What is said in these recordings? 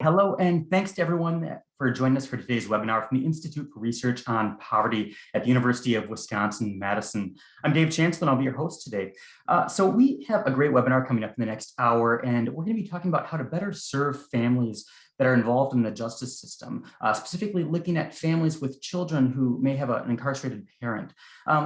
Hello, and thanks to everyone for joining us for today's webinar from the Institute for Research on Poverty at the University of Wisconsin-Madison. I'm Dave Chancellor, and I'll be your host today. So we have a great webinar coming up in the next hour, and we're going to be talking about how to better serve families that are involved in the justice system, specifically looking at families with children who may have an incarcerated parent.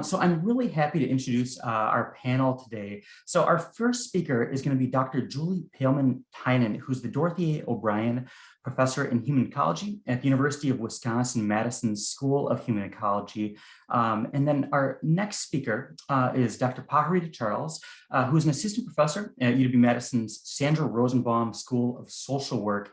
So I'm really happy to introduce our panel today. So our first speaker is going to be Dr. Julie Poehlmann-Tynan, who's the Dorothy A. O'Brien Professor in Human Ecology at the University of Wisconsin-Madison School of Human Ecology. And then our next speaker is Dr. Pajarita Charles, who's an assistant professor at UW-Madison's Sandra Rosenbaum School of Social Work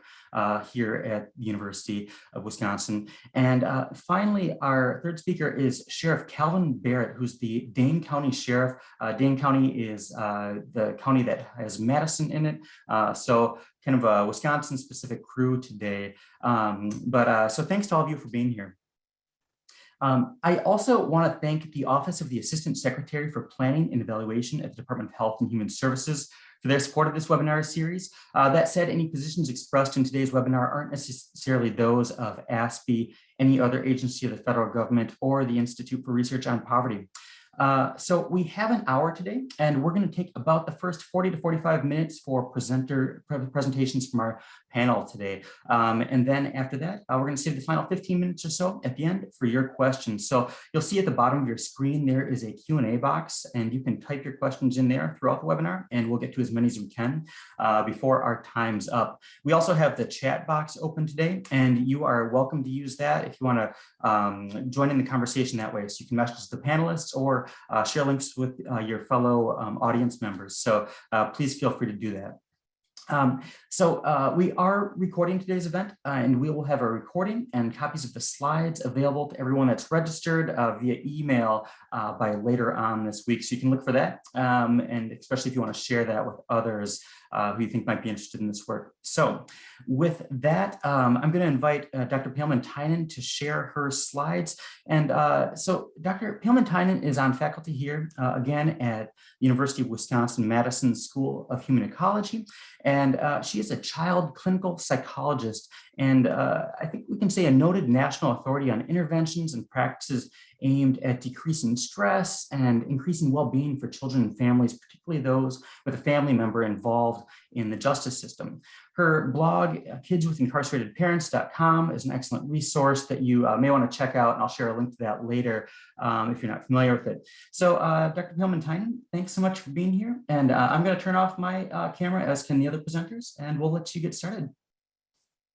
here at the University of Wisconsin. And finally, our third speaker is Sheriff Kalvin Barrett, who's the Dane County Sheriff. Dane County is the county that has Madison in it. So kind of a Wisconsin-specific crew today. So thanks to all of you for being here. I also want to thank the Office of the Assistant Secretary for Planning and Evaluation at the Department of Health and Human Services for their support of this webinar series. That said, any positions expressed in today's webinar aren't necessarily those of ASPE, any other agency of the federal government, or the Institute for Research on Poverty. So we have an hour today, and we're going to take about the first 40 to 45 minutes for presentations from our panel today. And then after that, we're going to save the final 15 minutes or so at the end for your questions. So you'll see at the bottom of your screen, there is a Q&A box, and you can type your questions in there throughout the webinar, and we'll get to as many as we can before our time's up. We also have the chat box open today, and you are welcome to use that if you want to join in the conversation that way. So you can message the panelists or share links with your fellow audience members. So please feel free to do that. We are recording today's event, and we will have a recording and copies of the slides available to everyone that's registered via email by later on this week. So you can look for that, and especially if you want to share that with others who you think might be interested in this work. So with that, I'm going to invite Dr. Poehlmann-Tynan to share her slides. And so Dr. Poehlmann-Tynan is on faculty here again at University of Wisconsin-Madison School of Human Ecology. And she is a child clinical psychologist, and I think we can say a noted national authority on interventions and practices aimed at decreasing stress and increasing well-being for children and families, particularly those with a family member involved in the justice system. Her blog, kidswithincarceratedparents.com, is an excellent resource that you may want to check out, and I'll share a link to that later if you're not familiar with it. So Dr. Poehlmann-Tynan, thanks so much for being here. And I'm going to turn off my camera, as can the other presenters, and we'll let you get started.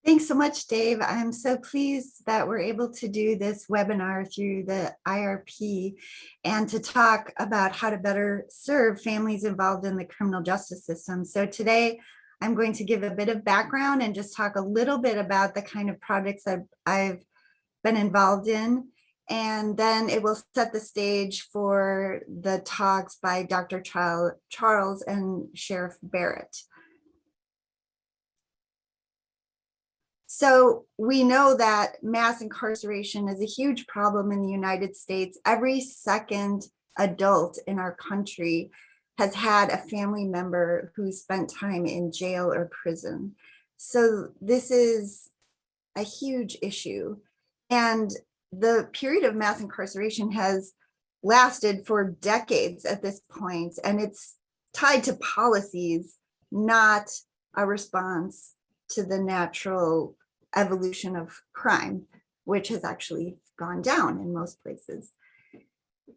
Thanks so much, Dave. I'm so pleased that we're able to do this webinar through the IRP and to talk about how to better serve families involved in the criminal justice system. So today, I'm going to give a bit of background and just talk a little bit about the kind of projects that I've been involved in. And then it will set the stage for the talks by Dr. Charles and Sheriff Barrett. So we know that mass incarceration is a huge problem in the United States. Every second adult in our country has had a family member who spent time in jail or prison. So this is a huge issue. And the period of mass incarceration has lasted for decades at this point, and it's tied to policies, not a response to the natural evolution of crime, which has actually gone down in most places.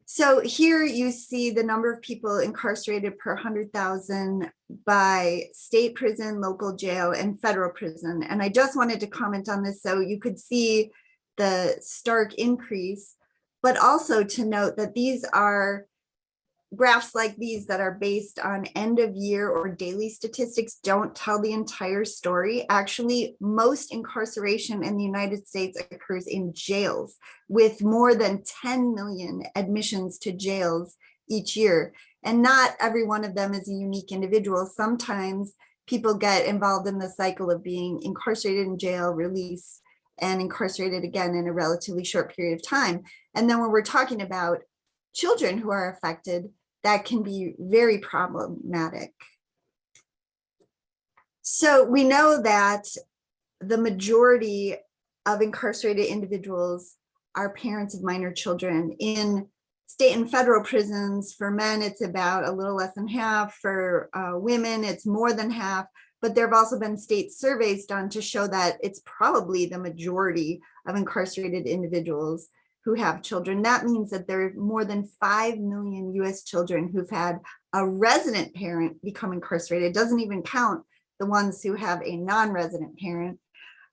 So here you see the number of people incarcerated per 100,000 by state prison, local jail, and federal prison. And I just wanted to comment on this so you could see the stark increase, but also to note that these are graphs like these that are based on end of year or daily statistics don't tell the entire story. Actually, most incarceration in the United States occurs in jails, with more than 10 million admissions to jails each year. And not every one of them is a unique individual. Sometimes people get involved in the cycle of being incarcerated in jail, released, and incarcerated again in a relatively short period of time. And then when we're talking about children who are affected, that can be very problematic. So we know that the majority of incarcerated individuals are parents of minor children. In state and federal prisons, for men, it's about a little less than half. For women, it's more than half. But there have also been state surveys done to show that it's probably the majority of incarcerated individuals who have children. That means that there are more than 5 million US children who've had a resident parent become incarcerated. It doesn't even count the ones who have a non-resident parent.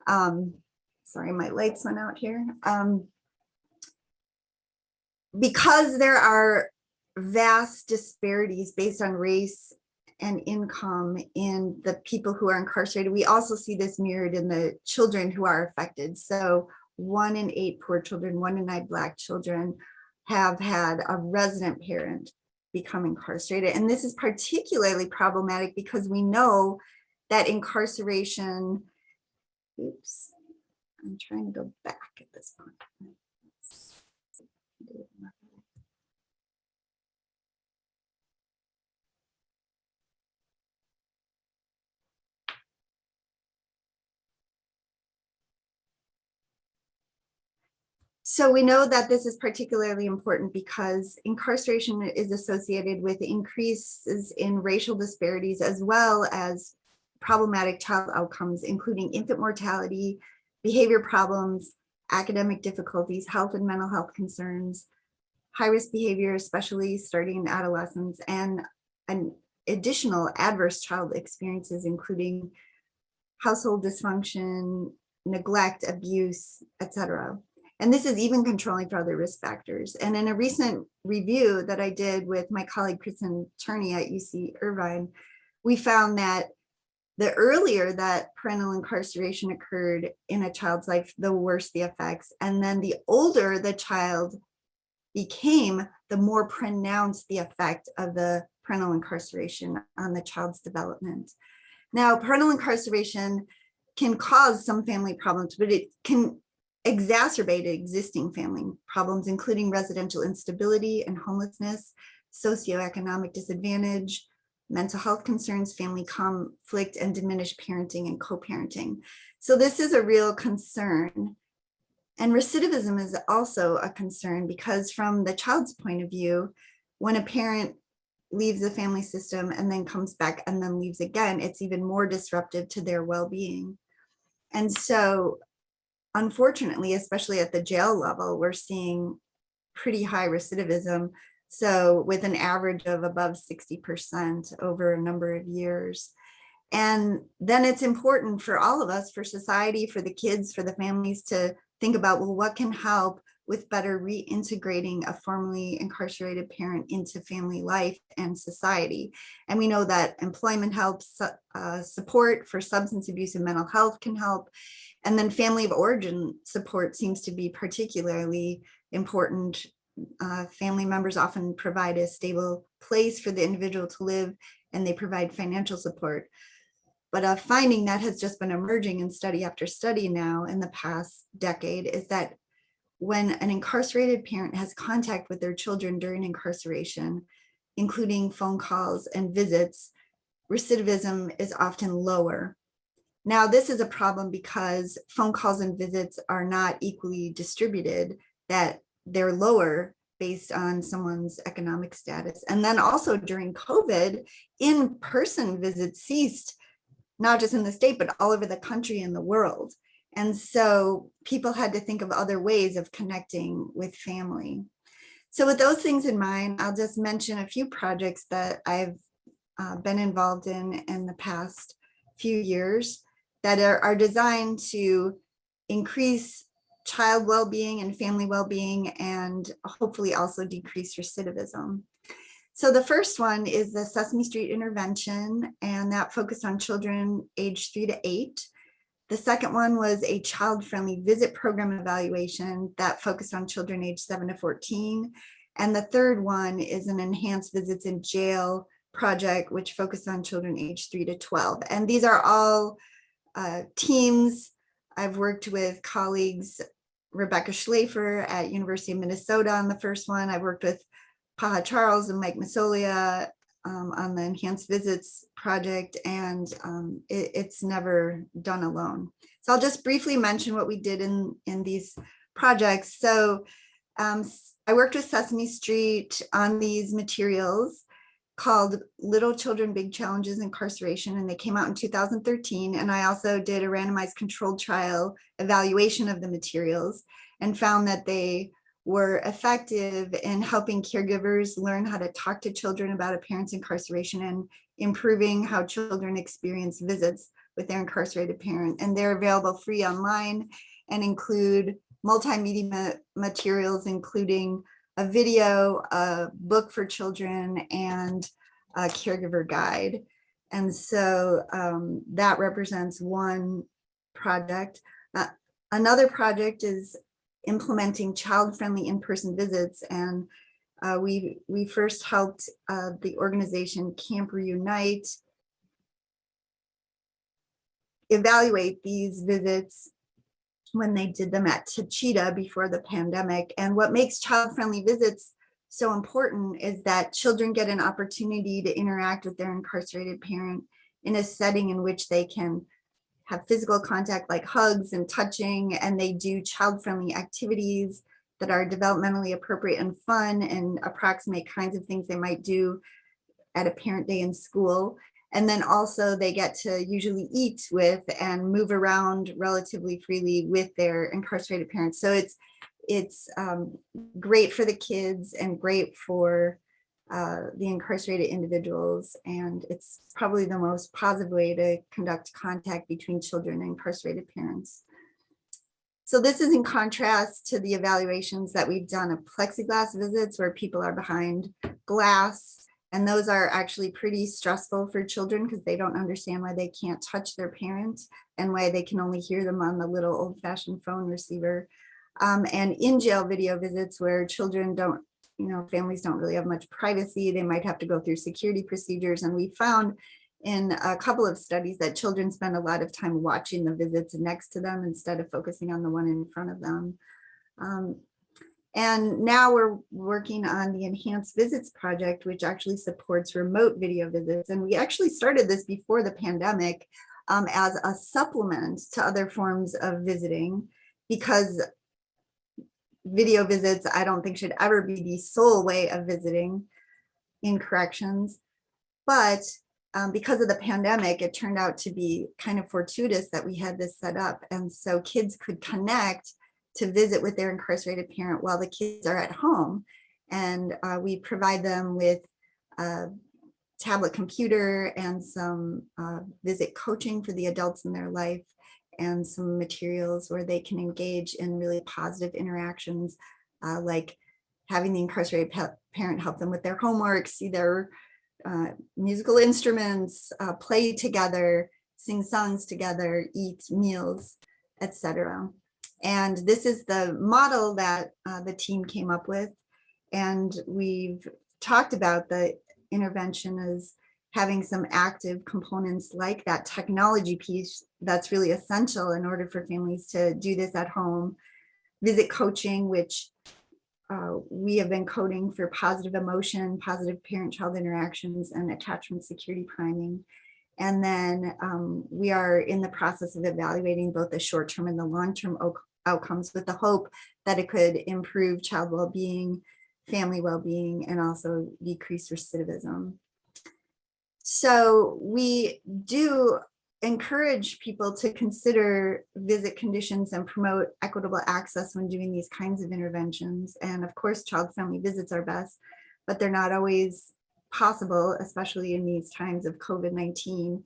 Sorry, my lights went out here. Because there are vast disparities based on race and income in the people who are incarcerated, we also see this mirrored in the children who are affected. So 1 in 8 poor children, 1 in 9 Black children have had a resident parent become incarcerated. And this is particularly problematic because we know that incarceration, oops, I'm trying to go back at this point. So we know that this is particularly important because incarceration is associated with increases in racial disparities as well as problematic child outcomes, including infant mortality, behavior problems, academic difficulties, health and mental health concerns, high-risk behavior, especially starting in adolescence, and additional adverse child experiences, including household dysfunction, neglect, abuse, etc. And this is even controlling for other risk factors. And in a recent review that I did with my colleague Kristen Turney at UC Irvine, we found that the earlier that parental incarceration occurred in a child's life, the worse the effects. And then the older the child became, the more pronounced the effect of the parental incarceration on the child's development. Now, parental incarceration can cause some family problems, but it can exacerbate existing family problems, including residential instability and homelessness, socioeconomic disadvantage, mental health concerns, family conflict, and diminished parenting and co-parenting. So this is a real concern. And recidivism is also a concern because from the child's point of view, when a parent leaves the family system and then comes back and then leaves again, it's even more disruptive to their well-being. And so unfortunately, especially at the jail level, we're seeing pretty high recidivism. So with an average of above 60% over a number of years. And then it's important for all of us, for society, for the kids, for the families to think about, well, what can help with better reintegrating a formerly incarcerated parent into family life and society. And we know that employment helps, support for substance abuse and mental health can help. And then family of origin support seems to be particularly important. Family members often provide a stable place for the individual to live, and they provide financial support. But a finding that has just been emerging in study after study now in the past decade is that when an incarcerated parent has contact with their children during incarceration, including phone calls and visits, recidivism is often lower. Now, this is a problem because phone calls and visits are not equally distributed, that they're lower based on someone's economic status. And then also during COVID, in-person visits ceased, not just in the state, but all over the country and the world. And so people had to think of other ways of connecting with family. So with those things in mind, I'll just mention a few projects that I've been involved in the past few years that are designed to increase child well-being and family well-being, and hopefully also decrease recidivism. So the first one is the Sesame Street intervention, and that focused on children aged 3 to 8. The second one was a child-friendly visit program evaluation that focused on children aged 7 to 14. And the third one is an enhanced visits in jail project, which focused on children aged 3 to 12. And these are all teams. I've worked with colleagues, Rebecca Schlafer at University of Minnesota on the first one. I've worked with Paha Charles and Mike Masolia on the Enhanced Visits project, and it's never done alone. So I'll just briefly mention what we did in these projects. So I worked with Sesame Street on these materials called Little Children, Big Challenges, Incarceration, and they came out in 2013. And I also did a randomized controlled trial evaluation of the materials and found that they were effective in helping caregivers learn how to talk to children about a parent's incarceration and improving how children experience visits with their incarcerated parent. And they're available free online and include multimedia materials, including a video, a book for children, and a caregiver guide. And so that represents one project. Another project is implementing child-friendly in-person visits. And we first helped the organization Camp Reunite evaluate these visits when they did them at Pajarita before the pandemic. And what makes child-friendly visits so important is that children get an opportunity to interact with their incarcerated parent in a setting in which they can have physical contact like hugs and touching, and they do child-friendly activities that are developmentally appropriate and fun and approximate kinds of things they might do at a parent day in school. And then also they get to usually eat with and move around relatively freely with their incarcerated parents. So it's great for the kids and great for the incarcerated individuals. And it's probably the most positive way to conduct contact between children and incarcerated parents. So this is in contrast to the evaluations that we've done of plexiglass visits where people are behind glass. And those are actually pretty stressful for children because they don't understand why they can't touch their parents and why they can only hear them on the little old-fashioned phone receiver. And in jail video visits where children don't, families don't really have much privacy. They might have to go through security procedures. And we found in a couple of studies that children spend a lot of time watching the visits next to them instead of focusing on the one in front of them. And now we're working on the Enhanced Visits project, which actually supports remote video visits. And we actually started this before the pandemic as a supplement to other forms of visiting, because video visits, I don't think should ever be the sole way of visiting in corrections. But because of the pandemic, it turned out to be kind of fortuitous that we had this set up. And so kids could connect to visit with their incarcerated parent while the kids are at home. And we provide them with a tablet computer and some visit coaching for the adults in their life and some materials where they can engage in really positive interactions, like having the incarcerated parent help them with their homework, see their musical instruments, play together, sing songs together, eat meals, etc. And this is the model that the team came up with. And we've talked about the intervention as having some active components like that technology piece that's really essential in order for families to do this at home. Visit coaching, which we have been coding for positive emotion, positive parent-child interactions, and attachment security priming. And then we are in the process of evaluating both the short-term and the long-term outcomes with the hope that it could improve child well-being, family well-being, and also decrease recidivism. So we do encourage people to consider visit conditions and promote equitable access when doing these kinds of interventions. And of course, child-friendly visits are best, but they're not always possible, especially in these times of COVID-19.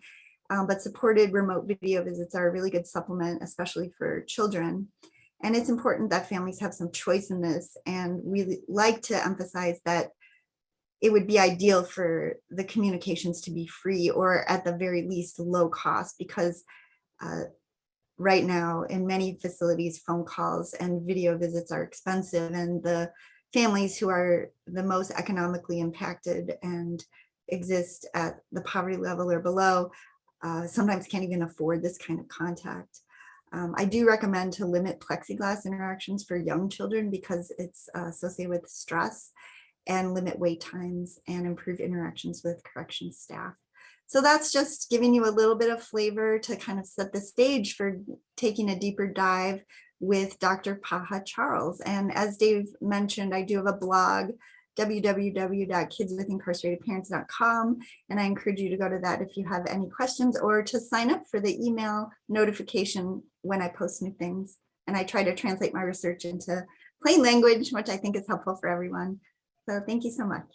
But supported remote video visits are a really good supplement, especially for children. And it's important that families have some choice in this. And we like to emphasize that it would be ideal for the communications to be free or at the very least low cost, because right now in many facilities, phone calls and video visits are expensive, and the families who are the most economically impacted and exist at the poverty level or below sometimes can't even afford this kind of contact. I do recommend to limit plexiglass interactions for young children because it's associated with stress. and limit wait times and improve interactions with corrections staff. So that's just giving you a little bit of flavor to kind of set the stage for taking a deeper dive with Dr. Paha Charles. And as Dave mentioned, I do have a blog, www.kidswithincarceratedparents.com. And I encourage you to go to that if you have any questions or to sign up for the email notification when I post new things. And I try to translate my research into plain language, which I think is helpful for everyone. So thank you so much.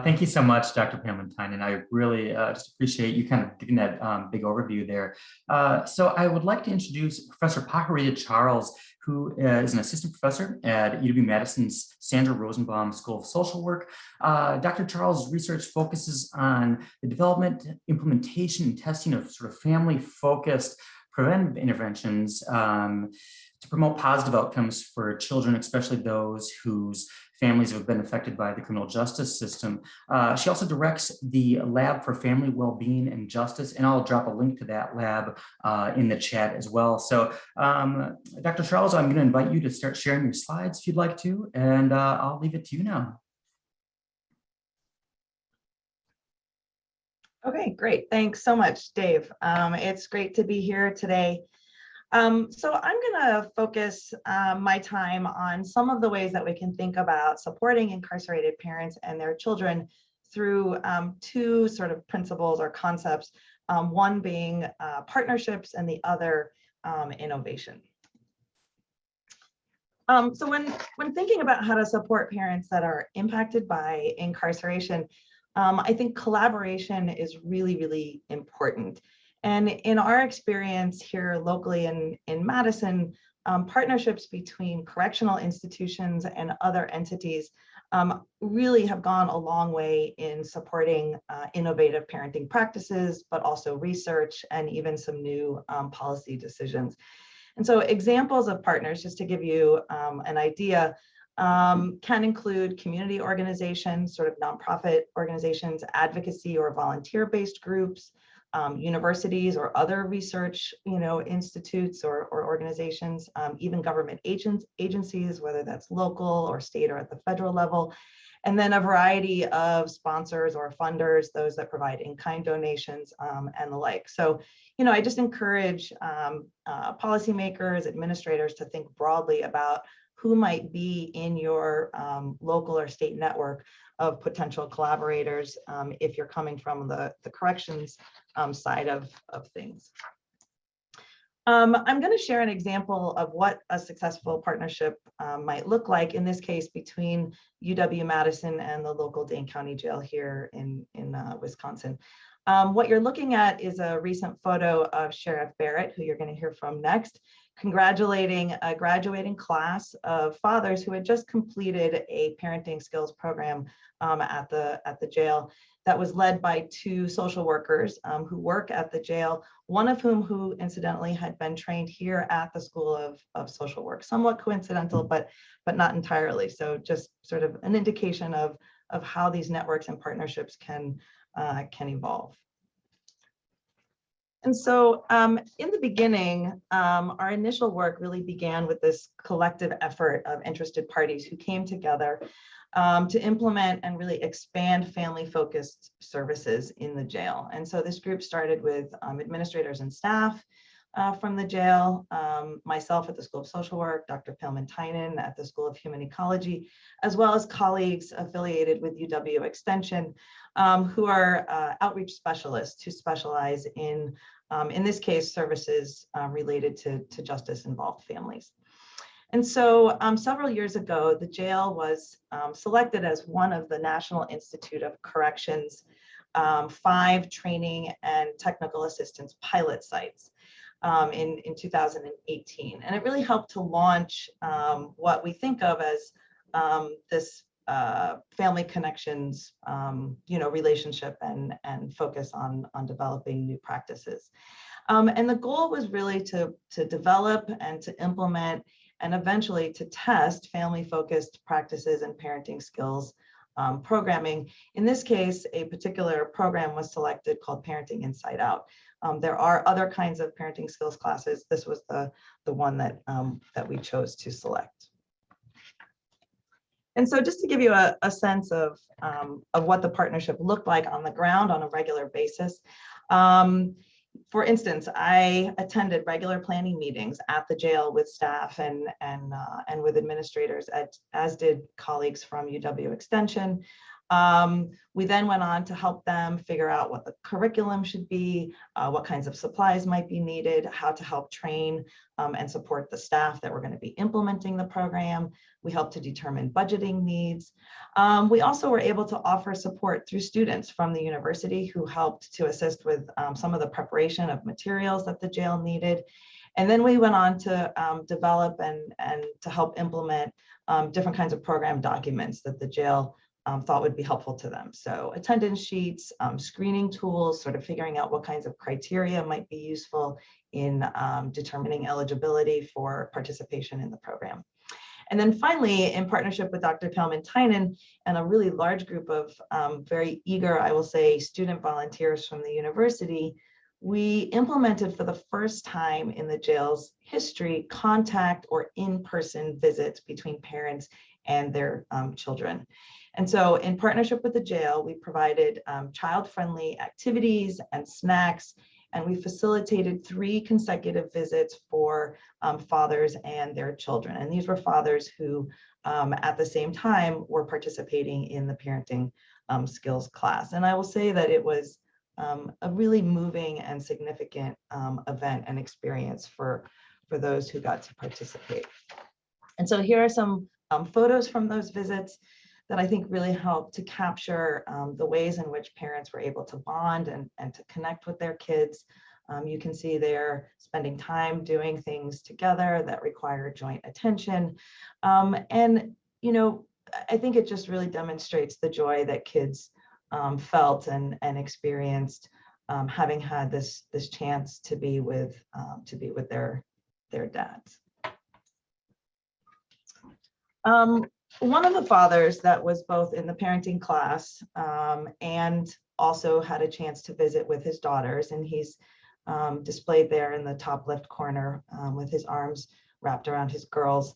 Thank you so much, Dr. Poehlmann-Tynan. I really just appreciate you kind of giving that big overview there. So I would like to introduce Professor Pajarita Charles, who is an assistant professor at UW-Madison's Sandra Rosenbaum School of Social Work. Dr. Charles' research focuses on the development, implementation, and testing of sort of family-focused preventive interventions to promote positive outcomes for children, especially those whose families have been affected by the criminal justice system. She also directs the Lab for Family Wellbeing and Justice, and I'll drop a link to that lab in the chat as well. So Dr. Charles, I'm going to invite you to start sharing your slides if you'd like to, and I'll leave it to you now. Okay, great. Thanks so much, Dave. It's great to be here today. So I'm going to focus my time on some of the ways that we can think about supporting incarcerated parents and their children through two sort of principles or concepts, one being partnerships and the other innovation. So when thinking about how to support parents that are impacted by incarceration, I think collaboration is really, really important. And in our experience here locally in Madison, partnerships between correctional institutions and other entities really have gone a long way in supporting innovative parenting practices, but also research and even some new policy decisions. And so examples of partners, just to give you an idea, can include community organizations, sort of nonprofit organizations, advocacy or volunteer-based groups, universities or other research, institutes or organizations, even government agencies, whether that's local or state or at the federal level, and then a variety of sponsors or funders, those that provide in-kind donations and the like. So, I just encourage policymakers, administrators to think broadly about who might be in your local or state network of potential collaborators if you're coming from the corrections side of things. I'm going to share an example of what a successful partnership might look like, in this case, between UW-Madison and the local Dane County jail here in Wisconsin. What you're looking at is a recent photo of Sheriff Barrett, who you're going to hear from next, congratulating a graduating class of fathers who had just completed a parenting skills program at the jail that was led by two social workers who work at the jail, one of whom incidentally had been trained here at the School of Social Work. Somewhat coincidental, but not entirely. So just sort of an indication of how these networks and partnerships can evolve. And so in the beginning, our initial work really began with this collective effort of interested parties who came together to implement and really expand family-focused services in the jail. And so this group started with administrators and staff from the jail, myself at the School of Social Work, Dr. Poehlmann-Tynan at the School of Human Ecology, as well as colleagues affiliated with UW Extension, who are outreach specialists who specialize in this case, services related to justice-involved families. And so several years ago, the jail was selected as one of the National Institute of Corrections 5 training and technical assistance pilot sites in 2018. And it really helped to launch what we think of as this family connections, relationship and focus on developing new practices. And the goal was really to develop and to implement and eventually to test family-focused practices and parenting skills programming. In this case, a particular program was selected called Parenting Inside Out. There are other kinds of parenting skills classes. This was the one that we chose to select. And so just to give you a sense of what the partnership looked like on the ground on a regular basis, for instance, I attended regular planning meetings at the jail with staff and with administrators, as did colleagues from UW Extension. We then went on to help them figure out what the curriculum should be, what kinds of supplies might be needed, how to help train and support the staff that were going to be implementing the program. We helped to determine budgeting needs. We also were able to offer support through students from the university who helped to assist with some of the preparation of materials that the jail needed. And then we went on to develop and to help implement different kinds of program documents that the jail thought would be helpful to them. So attendance sheets, screening tools, sort of figuring out what kinds of criteria might be useful in determining eligibility for participation in the program. And then finally, in partnership with Dr. Poehlmann-Tynan and a really large group of very eager, I will say, student volunteers from the university, we implemented for the first time in the jail's history contact or in-person visits between parents and their children. And so in partnership with the jail, we provided child-friendly activities and snacks, and we facilitated 3 consecutive visits for fathers and their children. And these were fathers who, at the same time, were participating in the parenting skills class. And I will say that it was a really moving and significant event and experience for those who got to participate. And so here are some photos from those visits that I think really helped to capture the ways in which parents were able to bond and to connect with their kids. You can see they're spending time doing things together that require joint attention. And, you know, I think it just really demonstrates the joy that kids felt and experienced having had this chance to be with their dads. One of the fathers that was both in the parenting class and also had a chance to visit with his daughters, and he's displayed there in the top left corner with his arms wrapped around his girls,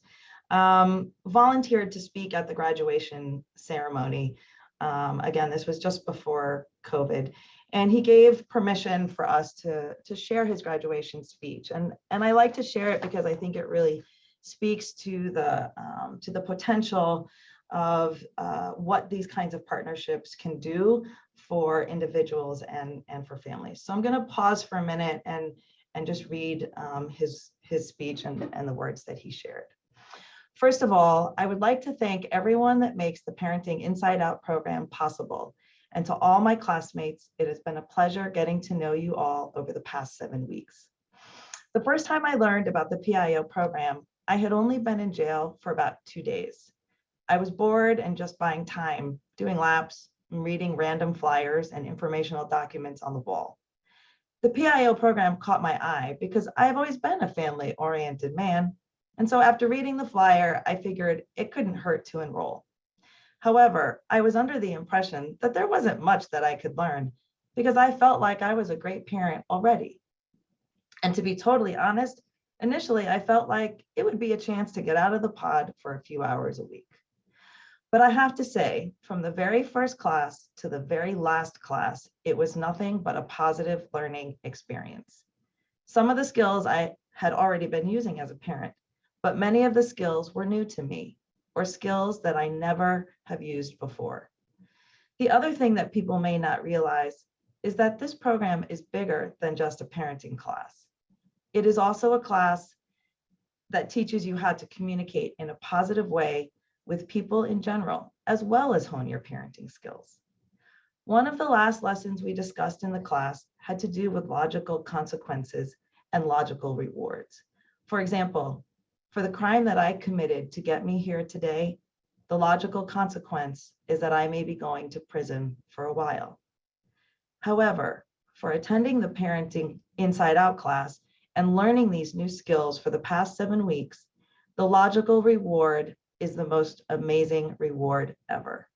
volunteered to speak at the graduation ceremony. Again, this was just before COVID, and he gave permission for us to share his graduation speech. And I like to share it because I think it really speaks to the potential of what these kinds of partnerships can do for individuals and for families. So I'm going to pause for a minute and just read his speech and the words that he shared. First of all, I would like to thank everyone that makes the Parenting Inside Out program possible. And to all my classmates, it has been a pleasure getting to know you all over the past 7 weeks. The first time I learned about the PIO program, I had only been in jail for about 2 days. I was bored and just buying time, doing laps, and reading random flyers and informational documents on the wall. The PIO program caught my eye because I've always been a family-oriented man. And so after reading the flyer, I figured it couldn't hurt to enroll. However, I was under the impression that there wasn't much that I could learn because I felt like I was a great parent already. And to be totally honest, initially I felt like it would be a chance to get out of the pod for a few hours a week. But I have to say, from the very first class to the very last class, it was nothing but a positive learning experience. Some of the skills I had already been using as a parent, but many of the skills were new to me, or skills that I never have used before. The other thing that people may not realize is that this program is bigger than just a parenting class. It is also a class that teaches you how to communicate in a positive way with people in general, as well as hone your parenting skills. One of the last lessons we discussed in the class had to do with logical consequences and logical rewards. For example, for the crime that I committed to get me here today, the logical consequence is that I may be going to prison for a while. However, for attending the Parenting Inside Out class and learning these new skills for the past 7 weeks, the logical reward is the most amazing reward ever.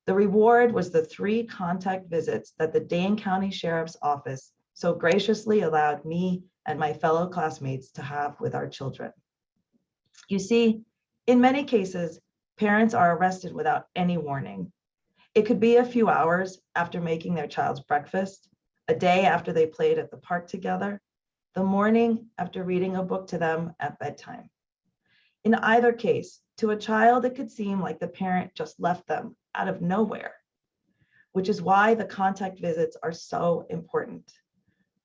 The reward was the 3 contact visits that the Dane County Sheriff's Office so graciously allowed me and my fellow classmates to have with our children. You see, in many cases, parents are arrested without any warning. It could be a few hours after making their child's breakfast, a day after they played at the park together, the morning after reading a book to them at bedtime. In either case, to a child, it could seem like the parent just left them out of nowhere, which is why the contact visits are so important.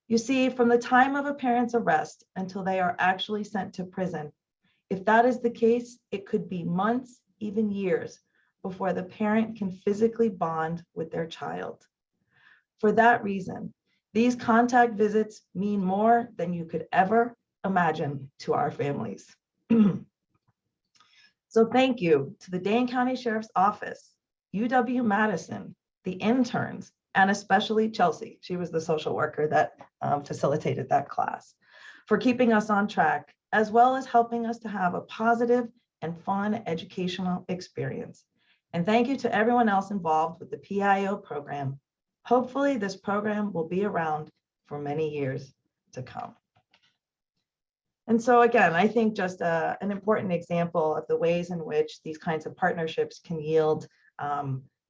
You see, from the time of a parent's arrest until they are actually sent to prison, if that is the case, it could be months, even years, before the parent can physically bond with their child. For that reason, these contact visits mean more than you could ever imagine to our families. So thank you to the Dane County Sheriff's Office, UW-Madison, the interns, and especially Chelsea, she was the social worker that facilitated that class, for keeping us on track, as well as helping us to have a positive and fun educational experience. And thank you to everyone else involved with the PIO program. Hopefully this program will be around for many years to come. And so again, I think just an important example of the ways in which these kinds of partnerships can yield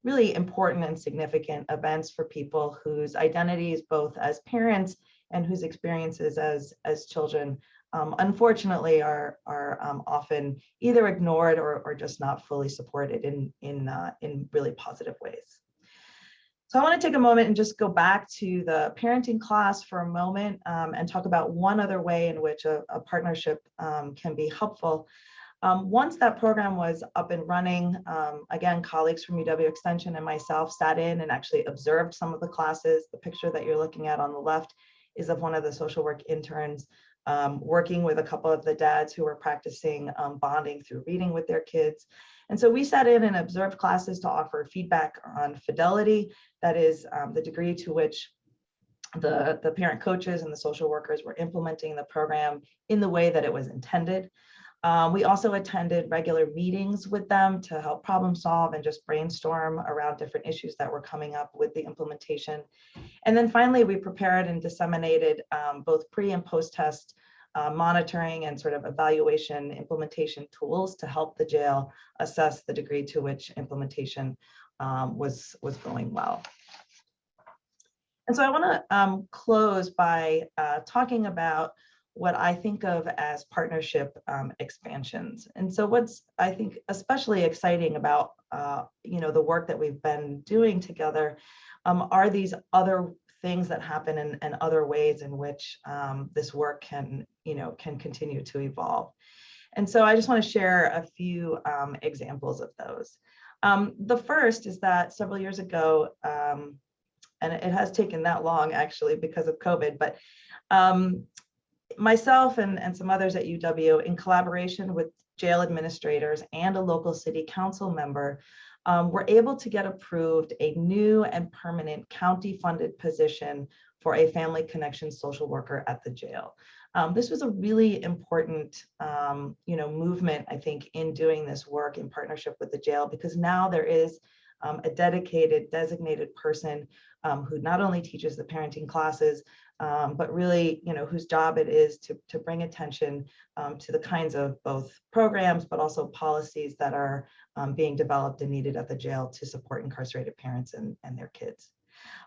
really important and significant events for people whose identities, both as parents and whose experiences as children, unfortunately are often either ignored or just not fully supported in really positive ways. So I want to take a moment and just go back to the parenting class for a moment and talk about one other way in which a partnership can be helpful. Once that program was up and running, again, colleagues from UW Extension and myself sat in and actually observed some of the classes. The picture that you're looking at on the left is of one of the social work interns working with a couple of the dads who were practicing bonding through reading with their kids. And so we sat in and observed classes to offer feedback on fidelity, that is the degree to which the parent coaches and the social workers were implementing the program in the way that it was intended. We also attended regular meetings with them to help problem solve and just brainstorm around different issues that were coming up with the implementation. And then finally, we prepared and disseminated both pre and post-test monitoring and sort of evaluation implementation tools to help the jail assess the degree to which implementation was going well. And so I want to close by talking about what I think of as partnership expansions. And so what's, I think, especially exciting about the work that we've been doing together are these other things that happen and other ways in which this work can continue to evolve. And so I just want to share a few examples of those. The first is that several years ago, and it has taken that long actually because of COVID, but myself and some others at UW, in collaboration with jail administrators and a local city council member, were able to get approved a new and permanent county-funded position for a family connection social worker at the jail. This was a really important, movement, I think, in doing this work in partnership with the jail, because now there is a dedicated, designated person who not only teaches the parenting classes, but really, whose job it is to bring attention to the kinds of both programs, but also policies that are being developed and needed at the jail to support incarcerated parents and their kids.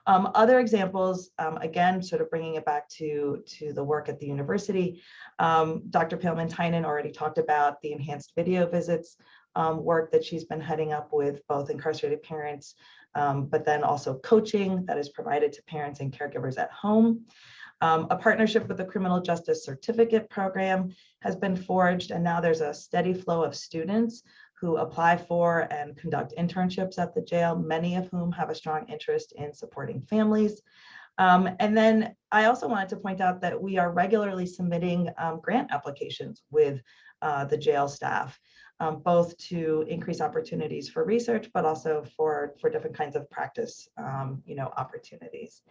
Other examples, again, sort of bringing it back to the work at the university, Dr. Poehlmann-Tynan already talked about the enhanced video visits work that she's been heading up with both incarcerated parents, but then also coaching that is provided to parents and caregivers at home. A partnership with the Criminal Justice Certificate Program has been forged, and now there's a steady flow of students who apply for and conduct internships at the jail, many of whom have a strong interest in supporting families. And then I also wanted to point out that we are regularly submitting grant applications with the jail staff, both to increase opportunities for research, but also for different kinds of practice, opportunities.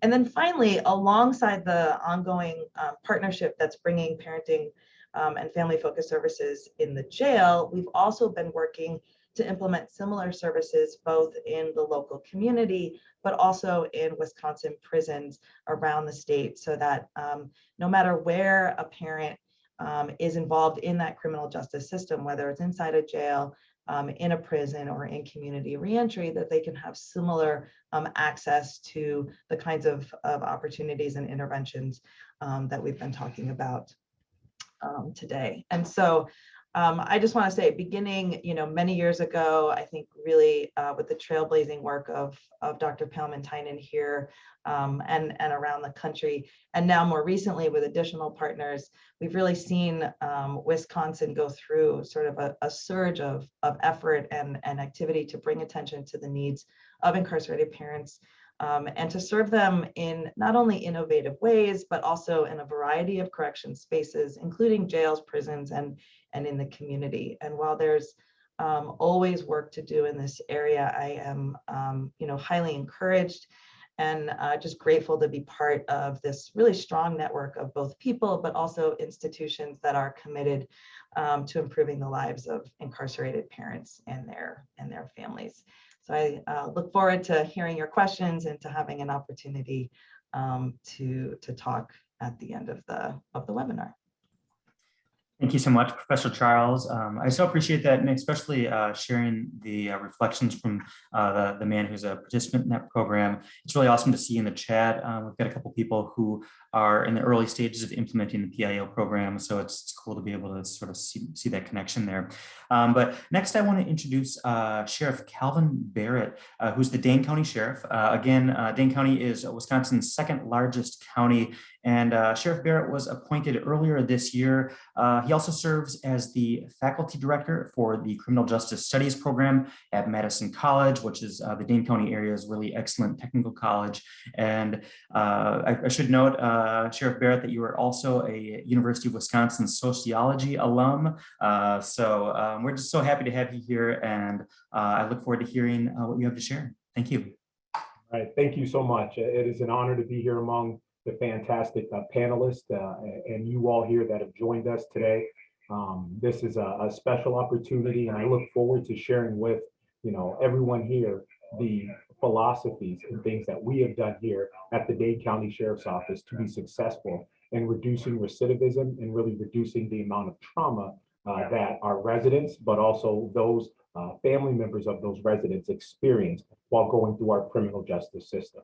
And then finally, alongside the ongoing partnership that's bringing parenting and family-focused services in the jail, we've also been working to implement similar services both in the local community, but also in Wisconsin prisons around the state, so that no matter where a parent is involved in that criminal justice system, whether it's inside a jail in a prison or in community reentry, that they can have similar access to the kinds of opportunities and interventions that we've been talking about today. And so I just want to say, beginning, many years ago, I think really with the trailblazing work of Dr. Poehlmann-Tynan here and around the country, and now more recently with additional partners, we've really seen Wisconsin go through sort of a surge of effort and activity to bring attention to the needs of incarcerated parents and to serve them in not only innovative ways, but also in a variety of correction spaces, including jails, prisons, and in the community. And while there's always work to do in this area, I am highly encouraged and just grateful to be part of this really strong network of both people, but also institutions that are committed to improving the lives of incarcerated parents and their families. So I look forward to hearing your questions and to having an opportunity to talk at the end of the webinar. Thank you so much, Professor Charles. I so appreciate that, and especially sharing the reflections from the man who's a participant in that program. It's really awesome to see in the chat. We've got a couple people who are in the early stages of implementing the PIO program, so it's cool to be able to sort of see that connection there. But next, I want to introduce Sheriff Kalvin Barrett, who's the Dane County Sheriff. Again, Dane County is Wisconsin's second largest county, and Sheriff Barrett was appointed earlier this year. He also serves as the faculty director for the Criminal Justice Studies program at Madison College, which is the Dane County area's really excellent technical college. And I should note, Sheriff Barrett, that you are also a University of Wisconsin sociology alum. So we're just so happy to have you here, and I look forward to hearing what you have to share. Thank you. All right, thank you so much. It is an honor to be here among the fantastic panelists and you all here that have joined us today. This is a special opportunity, and I look forward to sharing with everyone here the philosophies and things that we have done here at the Dane County Sheriff's Office to be successful in reducing recidivism and really reducing the amount of trauma that our residents, but also those family members of those residents experience while going through our criminal justice system.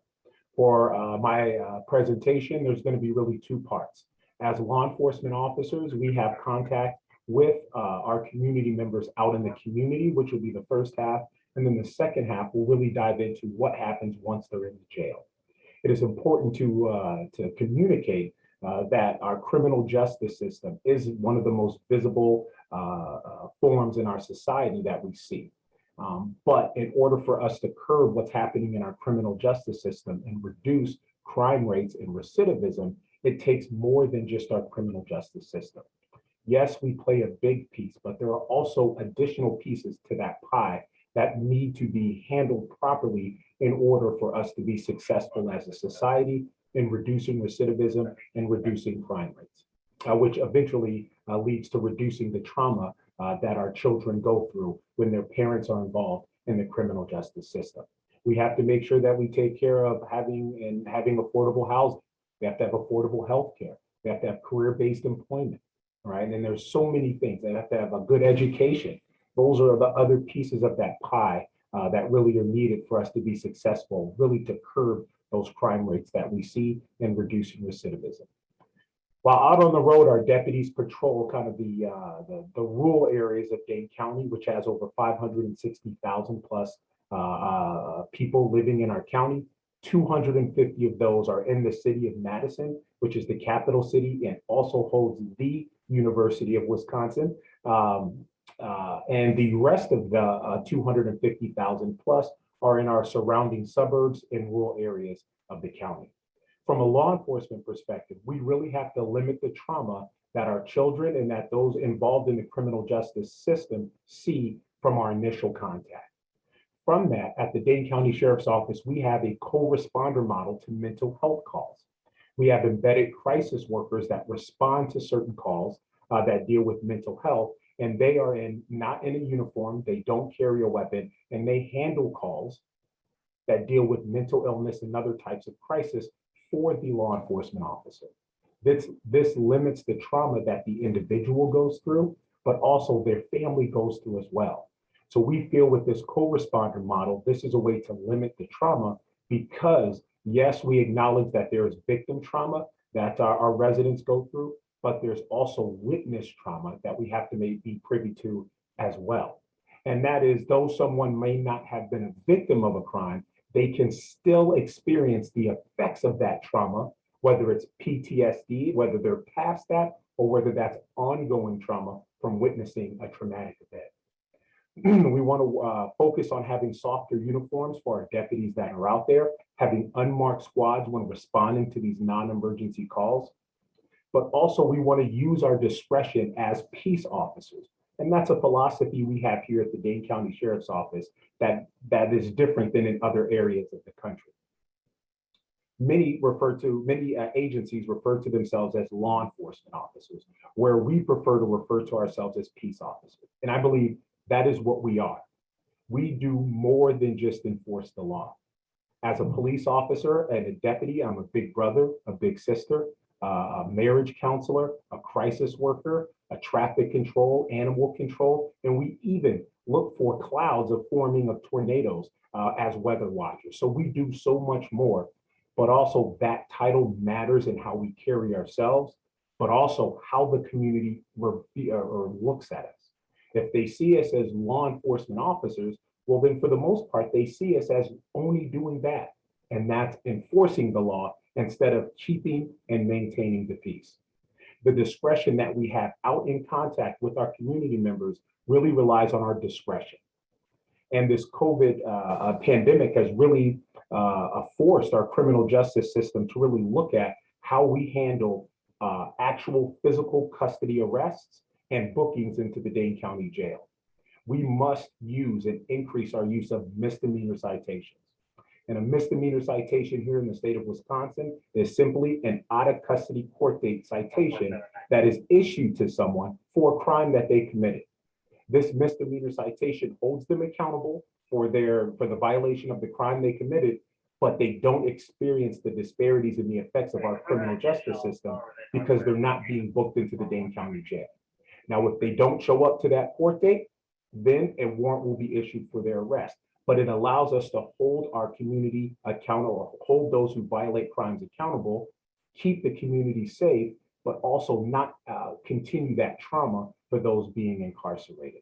For my presentation, there's going to be really two parts. As law enforcement officers, we have contact with our community members out in the community, which will be the first half. And then the second half will really dive into what happens once they're in the jail. It is important to communicate that our criminal justice system is one of the most visible forms in our society that we see. But in order for us to curb what's happening in our criminal justice system and reduce crime rates and recidivism, it takes more than just our criminal justice system. Yes, we play a big piece, but there are also additional pieces to that pie that need to be handled properly in order for us to be successful as a society in reducing recidivism and reducing crime rates, which eventually leads to reducing the trauma that our children go through when their parents are involved in the criminal justice system. We have to make sure that we take care of having affordable housing. We have to have affordable health care. We have to have career-based employment, right? And there's so many things. They have to have a good education. Those are the other pieces of that pie that really are needed for us to be successful, really to curb those crime rates that we see and reducing recidivism. While out on the road, our deputies patrol kind of the rural areas of Dane County, which has over 560,000 plus people living in our county. 250 of those are in the city of Madison, which is the capital city and also holds the University of Wisconsin. And the rest of the 250,000 plus are in our surrounding suburbs and rural areas of the county. From a law enforcement perspective, we really have to limit the trauma that our children and that those involved in the criminal justice system see from our initial contact. From that, at the Dane County Sheriff's Office, we have a co-responder model to mental health calls. We have embedded crisis workers that respond to certain calls that deal with mental health, and they are not in a uniform, they don't carry a weapon, and they handle calls that deal with mental illness and other types of crisis for the law enforcement officer. This limits the trauma that the individual goes through, but also their family goes through as well. So we feel with this co-responder model, this is a way to limit the trauma because yes, we acknowledge that there is victim trauma that our residents go through, but there's also witness trauma that we have to be privy to as well. And that is, though someone may not have been a victim of a crime, they can still experience the effects of that trauma, whether it's PTSD, whether they're past that, or whether that's ongoing trauma from witnessing a traumatic event. We want to focus on having softer uniforms for our deputies that are out there, having unmarked squads when responding to these non-emergency calls. But also we want to use our discretion as peace officers. And that's a philosophy we have here at the Dane County Sheriff's Office that is different than in other areas of the country. Many agencies refer to themselves as law enforcement officers, where we prefer to refer to ourselves as peace officers. And I believe that is what we are. We do more than just enforce the law. As a police officer and a deputy, I'm a big brother, a big sister, a marriage counselor, a crisis worker, a traffic control, animal control, and we even look for clouds of forming of tornadoes as weather watchers. So we do so much more, but also that title matters in how we carry ourselves, but also how the community looks at us. If they see us as law enforcement officers, well, then for the most part, they see us as only doing that, and that's enforcing the law instead of keeping and maintaining the peace. The discretion that we have out in contact with our community members really relies on our discretion. And this COVID pandemic has really forced our criminal justice system to really look at how we handle actual physical custody arrests and bookings into the Dane County Jail. We must use and increase our use of misdemeanor citations. And a misdemeanor citation here in the state of Wisconsin is simply an out of custody court date citation that is issued to someone for a crime that they committed. This misdemeanor citation holds them accountable for the violation of the crime they committed, but they don't experience the disparities and the effects of our criminal justice system because they're not being booked into the Dane County Jail. Now, if they don't show up to that court date, then a warrant will be issued for their arrest. But it allows us to hold our community accountable, hold those who violate crimes accountable, keep the community safe, but also not continue that trauma for those being incarcerated.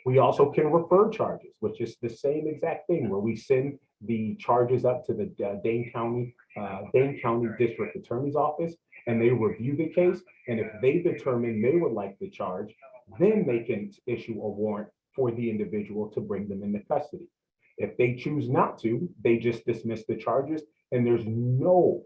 We also can refer charges, which is the same exact thing, where we send the charges up to the Dane County District Attorney's Office, and they review the case. And if they determine they would like the charge, then they can issue a warrant for the individual to bring them into custody. If they choose not to, they just dismiss the charges, and there's no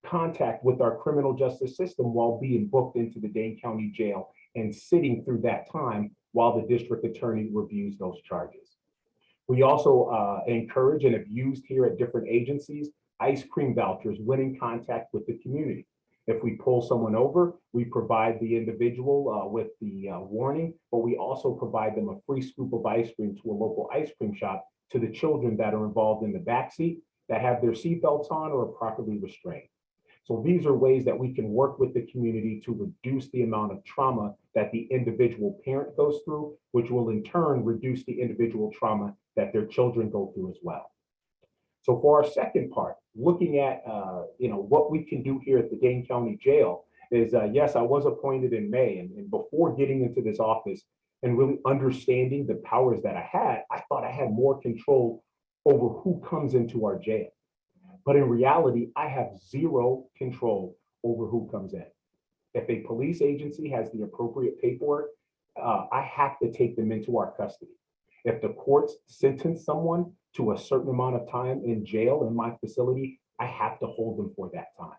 contact with our criminal justice system while being booked into the Dane County Jail and sitting through that time while the district attorney reviews those charges. We also encourage and have used here at different agencies ice cream vouchers when in contact with the community. If we pull someone over, we provide the individual with the warning, but we also provide them a free scoop of ice cream to a local ice cream shop to the children that are involved in the backseat that have their seatbelts on or are properly restrained. So these are ways that we can work with the community to reduce the amount of trauma that the individual parent goes through, which will in turn reduce the individual trauma that their children go through as well. So for our second part, looking at what we can do here at the Dane County Jail is, yes, I was appointed in May, and before getting into this office and really understanding the powers that I had, I thought I had more control over who comes into our jail. But in reality, I have zero control over who comes in. If a police agency has the appropriate paperwork, I have to take them into our custody. If the courts sentence someone to a certain amount of time in jail in my facility, I have to hold them for that time.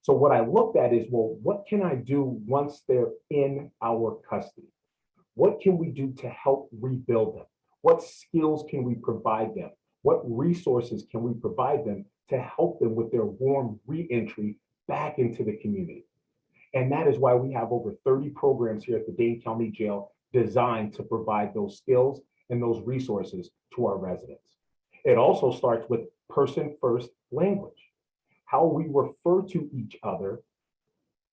So what I looked at is, well, what can I do once they're in our custody? What can we do to help rebuild them? What skills can we provide them? What resources can we provide them to help them with their warm re-entry back into the community? And that is why we have over 30 programs here at the Dane County Jail designed to provide those skills and those resources to our residents. It also starts with person-first language. How we refer to each other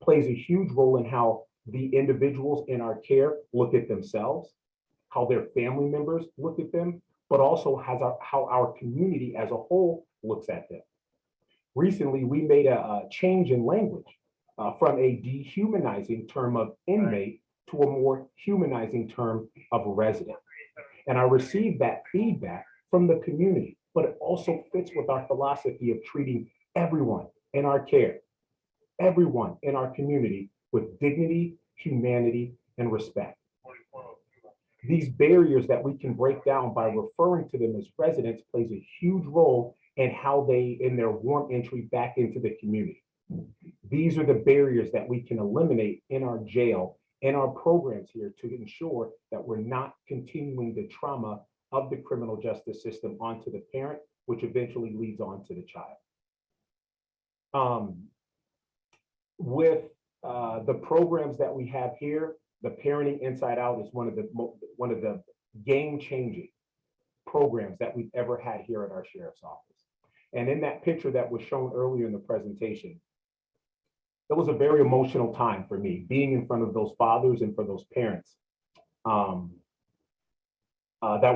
plays a huge role in how the individuals in our care look at themselves, how their family members look at them, but also how our community as a whole looks at them. Recently, we made a change in language from a dehumanizing term of inmate to a more humanizing term of resident. And I received that feedback from the community, but it also fits with our philosophy of treating everyone in our care, everyone in our community with dignity, humanity, and respect. These barriers that we can break down by referring to them as residents plays a huge role in how they, in their warm entry back into the community. These are the barriers that we can eliminate in our jail and our programs here to ensure that we're not continuing the trauma of the criminal justice system onto the parent, which eventually leads on to the child. With the programs that we have here, the Parenting Inside Out is one of the game-changing programs that we've ever had here at our sheriff's office. And in that picture that was shown earlier in the presentation, it was a very emotional time for me, being in front of those fathers and for those parents that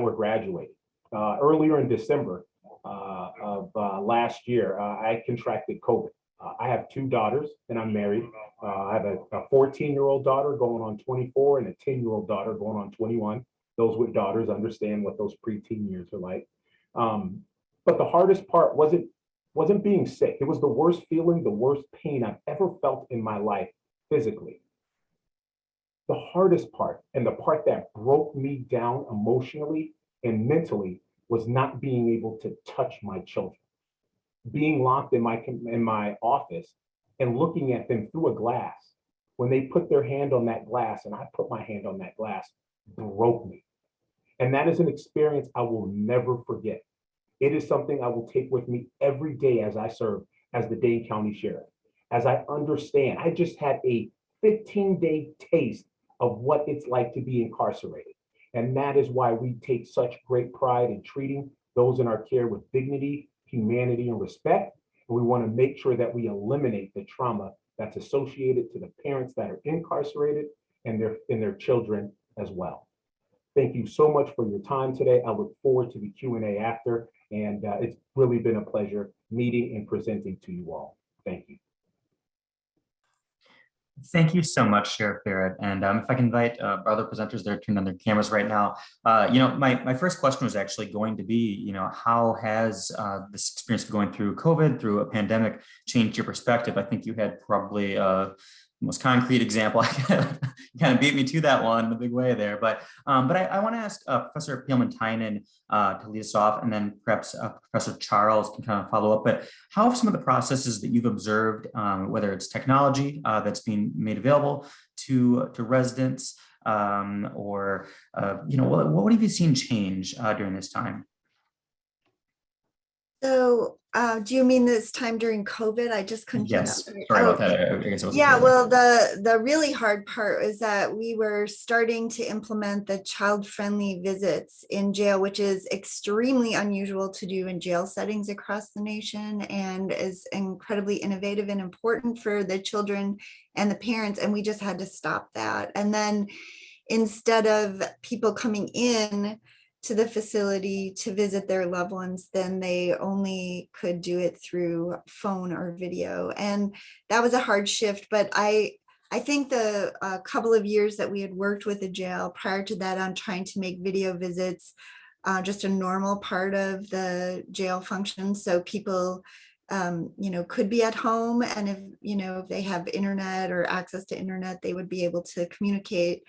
were graduating. Earlier in December of last year, I contracted COVID. I have two daughters and I'm married. I have a 14-year-old daughter going on 24 and a 10-year-old daughter going on 21. Those with daughters understand what those preteen years are like. But the hardest part wasn't being sick. It was the worst feeling, the worst pain I've ever felt in my life physically. The hardest part and the part that broke me down emotionally and mentally was not being able to touch my children. Being locked in my office and looking at them through a glass. When they put their hand on that glass and I put my hand on that glass, broke me. And that is an experience I will never forget. It is something I will take with me every day as I serve as the Dane County Sheriff. As I understand, I just had a 15-day taste of what it's like to be incarcerated. And that is why we take such great pride in treating those in our care with dignity, humanity, and respect. And we want to make sure that we eliminate the trauma that's associated to the parents that are incarcerated and their children as well. Thank you so much for your time today. I look forward to the Q&A after, and it's really been a pleasure meeting and presenting to you all. Thank you. Thank you so much, Sheriff Barrett. And if I can invite other presenters, they're turning on their cameras right now. My first question was actually going to be, how has this experience of going through COVID, through a pandemic, changed your perspective? I think you had probably most concrete example. You kind of beat me to that one in a big way there. But I want to ask Professor Poehlmann-Tynan to lead us off, and then perhaps Professor Charles can kind of follow up. But how have some of the processes that you've observed, whether it's technology that's being made available to residents, or what have you seen change during this time? So do you mean this time during COVID? I just couldn't. Yes, sorry about that. I guess it was well, the really hard part is that we were starting to implement the child-friendly visits in jail, which is extremely unusual to do in jail settings across the nation and is incredibly innovative and important for the children and the parents. And we just had to stop that. And then instead of people coming in to the facility to visit their loved ones, then they only could do it through phone or video. And that was a hard shift, but I think the couple of years that we had worked with the jail prior to that on trying to make video visits just a normal part of the jail function. So people could be at home, and if they have internet or access to internet, they would be able to communicate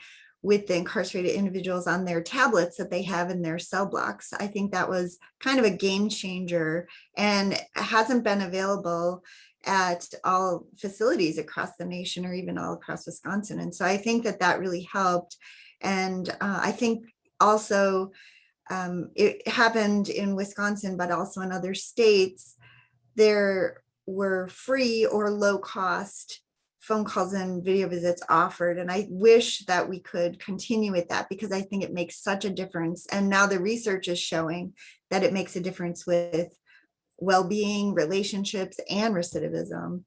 with the incarcerated individuals on their tablets that they have in their cell blocks. I think that was kind of a game changer and hasn't been available at all facilities across the nation or even all across Wisconsin. And so I think that really helped. And I think also it happened in Wisconsin, but also in other states, there were free or low cost phone calls and video visits offered. And I wish that we could continue with that because I think it makes such a difference. And now the research is showing that it makes a difference with well-being, relationships, and recidivism.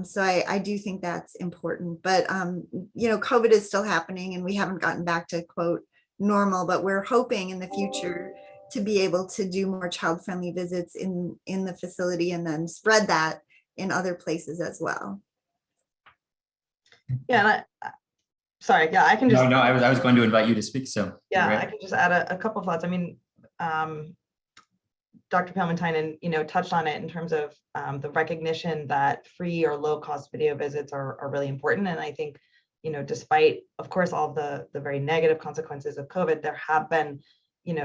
So I do think that's important. But, COVID is still happening and we haven't gotten back to, quote, normal, but we're hoping in the future to be able to do more child-friendly visits in the facility and then spread that in other places as well. Yeah, and sorry, yeah, I can just. No, I was going to invite you to speak, so. Yeah, I can just add a couple of thoughts. I mean, Dr. Poehlmann-Tynan, touched on it in terms of the recognition that free or low cost video visits are really important. And I think, despite, of course, all the very negative consequences of COVID, there have been,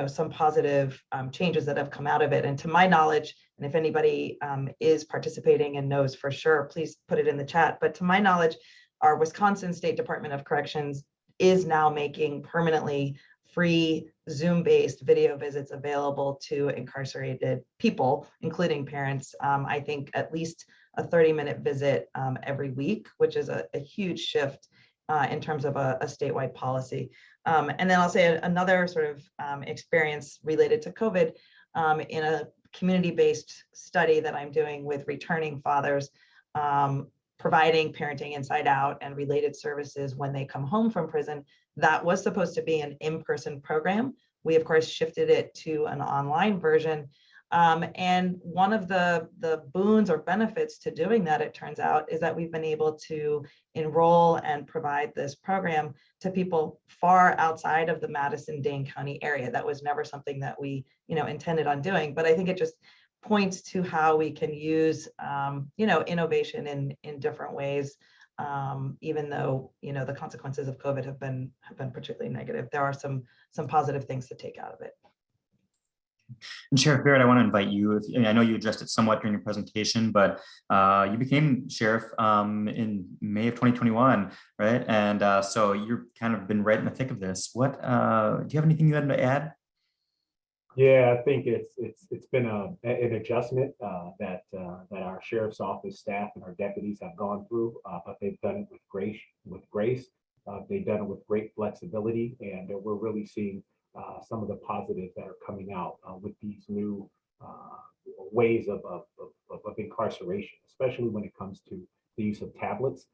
some positive changes that have come out of it. And to my knowledge, and if anybody is participating and knows for sure, please put it in the chat. But to my knowledge, our Wisconsin State Department of Corrections is now making permanently free Zoom-based video visits available to incarcerated people, including parents. I think at least a 30-minute visit every week, which is a huge shift in terms of a statewide policy. And then I'll say another sort of experience related to COVID in a community-based study that I'm doing with returning fathers, providing parenting inside out and related services when they come home from prison. That was supposed to be an in-person program. We, of course, shifted it to an online version. And one of the boons or benefits to doing that, it turns out, is that we've been able to enroll and provide this program to people far outside of the Madison-Dane County area. That was never something that we, intended on doing. But I think it just points to how we can use, innovation in different ways. Even though, the consequences of COVID have been particularly negative, there are some positive things to take out of it. And Sheriff Barrett, I want to invite you. I know you addressed it somewhat during your presentation, but you became sheriff in May of 2021, right? And so you've kind of been right in the thick of this. What do you have anything you had to add? Yeah, I think it's been an adjustment that our sheriff's office staff and our deputies have gone through, but they've done it with grace. They've done it with great flexibility, and we're really seeing some of the positives that are coming out with these new ways of incarceration, especially when it comes to the use of tablets.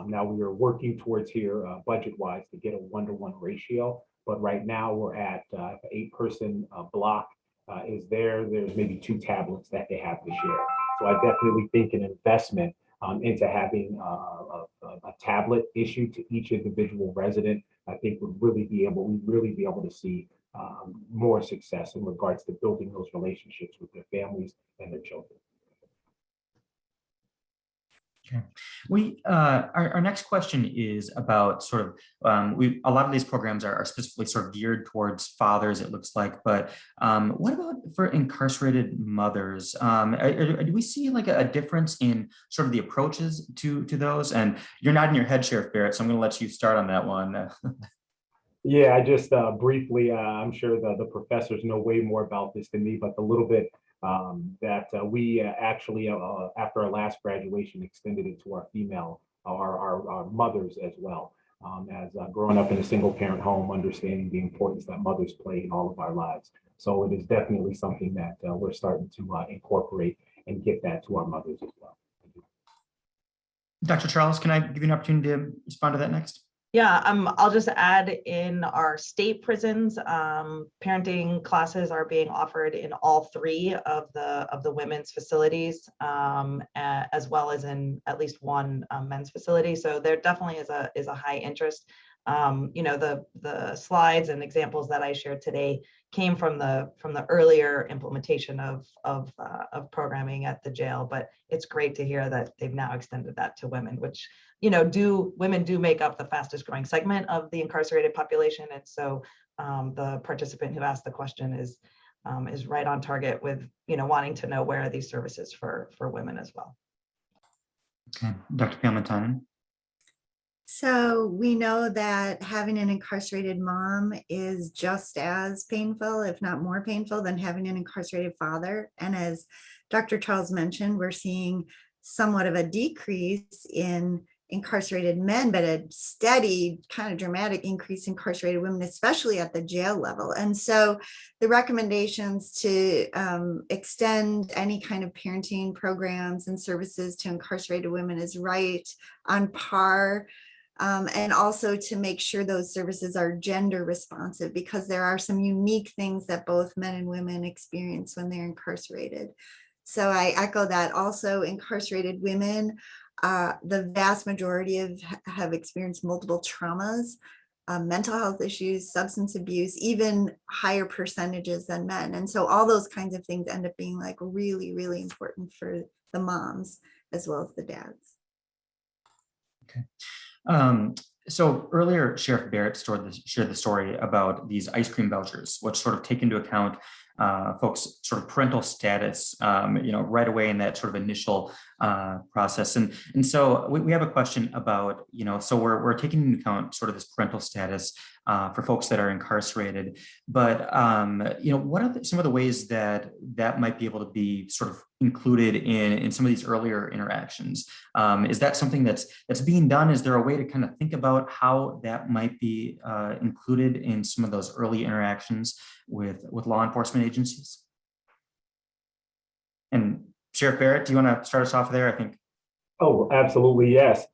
Now we are working towards here budget-wise to get a 1-to-1 ratio. But right now we're at if an 8-person block is there's maybe 2 tablets that they have to share. So I definitely think an investment into having a tablet issued to each individual resident, I think we'd really be able to see more success in regards to building those relationships with their families and their children. Okay. Our next question is about sort of a lot of these programs are specifically sort of geared towards fathers, it looks like, but what about for incarcerated mothers? Do we see like a difference in sort of the approaches to those? And you're nodding your head, Sheriff Barrett, so I'm going to let you start on that one. Yeah, I just briefly, I'm sure the professors know way more about this than me, but the little bit that we actually, after our last graduation, extended it to our mothers as well. As growing up in a single parent home, understanding the importance that mothers play in all of our lives. So it is definitely something that we're starting to incorporate and get that to our mothers as well. Dr. Charles, can I give you an opportunity to respond to that next? Yeah, I'll just add, in our state prisons, parenting classes are being offered in all 3 of the women's facilities, as well as in at least 1 men's facility. So there definitely is a high interest. The slides and examples that I shared today came from the earlier implementation of programming at the jail, but it's great to hear that they've now extended that to women, which women do make up the fastest growing segment of the incarcerated population. And so the participant who asked the question is right on target with wanting to know where are these services for women as well. Okay, Dr. Poehlmann-Tynan. So we know that having an incarcerated mom is just as painful, if not more painful, than having an incarcerated father. And as Dr. Charles mentioned, we're seeing somewhat of a decrease in incarcerated men, but a steady, kind of dramatic increase in incarcerated women, especially at the jail level. And so the recommendations to extend any kind of parenting programs and services to incarcerated women is right on par And also to make sure those services are gender responsive, because there are some unique things that both men and women experience when they're incarcerated. So I echo that. Also, incarcerated women, the vast majority have experienced multiple traumas, mental health issues, substance abuse, even higher percentages than men. And so all those kinds of things end up being like really, really important for the moms as well as the dads. Okay. So earlier, Sheriff Barrett shared the story about these ice cream vouchers, which sort of take into account folks' sort of parental status, right away in that sort of initial process. And so we have a question about, so we're taking into account sort of this parental status for folks that are incarcerated, but what are some of the ways that might be able to be sort of included in some of these earlier interactions? Is that something that's being done? Is there a way to kind of think about how that might be included in some of those early interactions with law enforcement agencies? And Sheriff Barrett, do you want to start us off there? I think. Oh, absolutely, yes.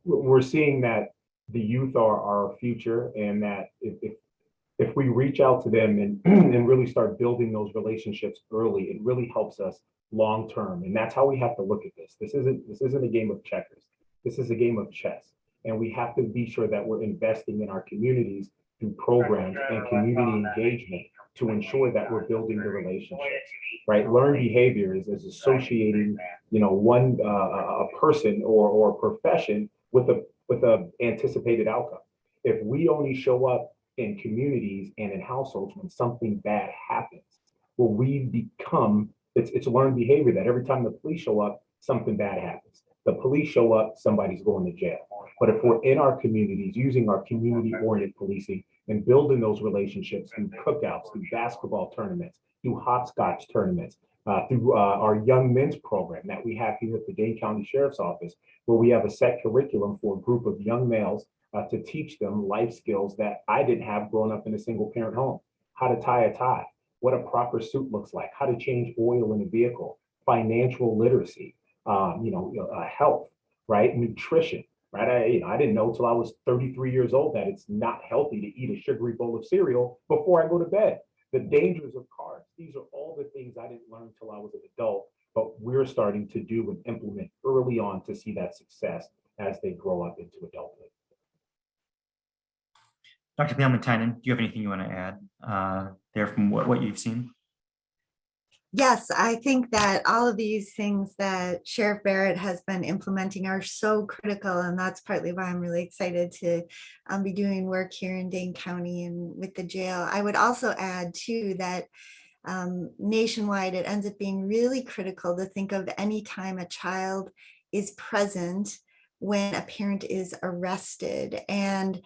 We're seeing that the youth are our future, and that if we reach out to them and really start building those relationships early, it really helps us long term. And that's how we have to look at this. This isn't a game of checkers. This is a game of chess. And we have to be sure that we're investing in our communities through programs and community engagement to ensure that we're building the relationships, right? Learned behavior is associating, a person or profession with a anticipated outcome. If we only show up in communities and in households when something bad happens, well, we become, it's learned behavior that every time the police show up, something bad happens. The police show up, somebody's going to jail. But if we're in our communities, using our community-oriented policing and building those relationships through cookouts, through basketball tournaments, through hopscotch tournaments, through our young men's program that we have here at the Dane County Sheriff's Office, where we have a set curriculum for a group of young males to teach them life skills that I didn't have growing up in a single parent home. How to tie a tie, what a proper suit looks like, how to change oil in a vehicle, financial literacy, health, right? Nutrition, right? I didn't know till I was 33 years old that it's not healthy to eat a sugary bowl of cereal before I go to bed. The dangers of carbs. These are all the things I didn't learn until I was an adult, but we're starting to do and implement early on to see that success as they grow up into adulthood. Dr. Poehlmann-Tynan, do you have anything you want to add there from what you've seen? Yes, I think that all of these things that Sheriff Barrett has been implementing are so critical, and that's partly why I'm really excited to be doing work here in Dane County and with the jail. I would also add too that nationwide, it ends up being really critical to think of any time a child is present when a parent is arrested. And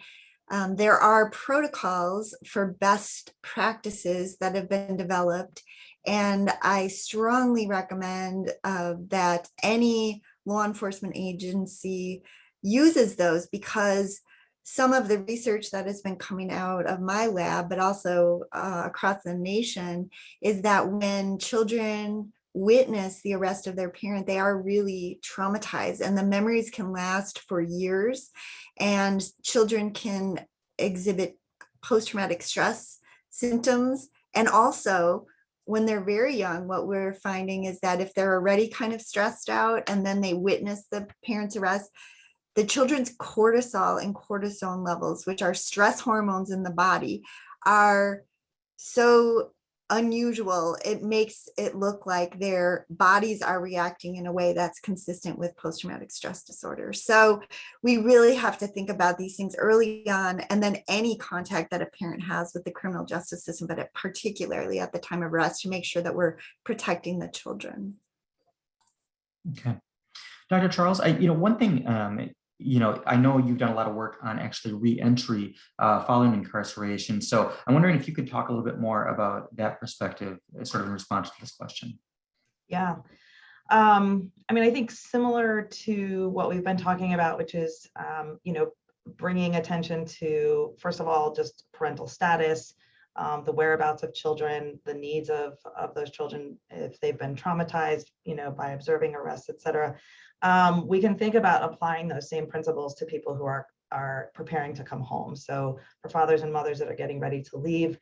there are protocols for best practices that have been developed. And I strongly recommend that any law enforcement agency uses those, because some of the research that has been coming out of my lab, but also across the nation, is that when children witness the arrest of their parent, they are really traumatized, and the memories can last for years, and children can exhibit post-traumatic stress symptoms. And also, when they're very young, what we're finding is that if they're already kind of stressed out and then they witness the parent's arrest, the children's cortisol and cortisone levels, which are stress hormones in the body, are so unusual. It makes it look like their bodies are reacting in a way that's consistent with post-traumatic stress disorder. So we really have to think about these things early on, and then any contact that a parent has with the criminal justice system, but particularly at the time of arrest, to make sure that we're protecting the children. Okay. Dr. Charles, one thing, I know you've done a lot of work on actually re-entry following incarceration. So I'm wondering if you could talk a little bit more about that perspective, sort of in response to this question. Yeah. I think similar to what we've been talking about, which is, bringing attention to, first of all, just parental status, the whereabouts of children, the needs of those children if they've been traumatized, by observing arrests, et cetera. we can think about applying those same principles to people who are preparing to come home. So for fathers and mothers that are getting ready to leave,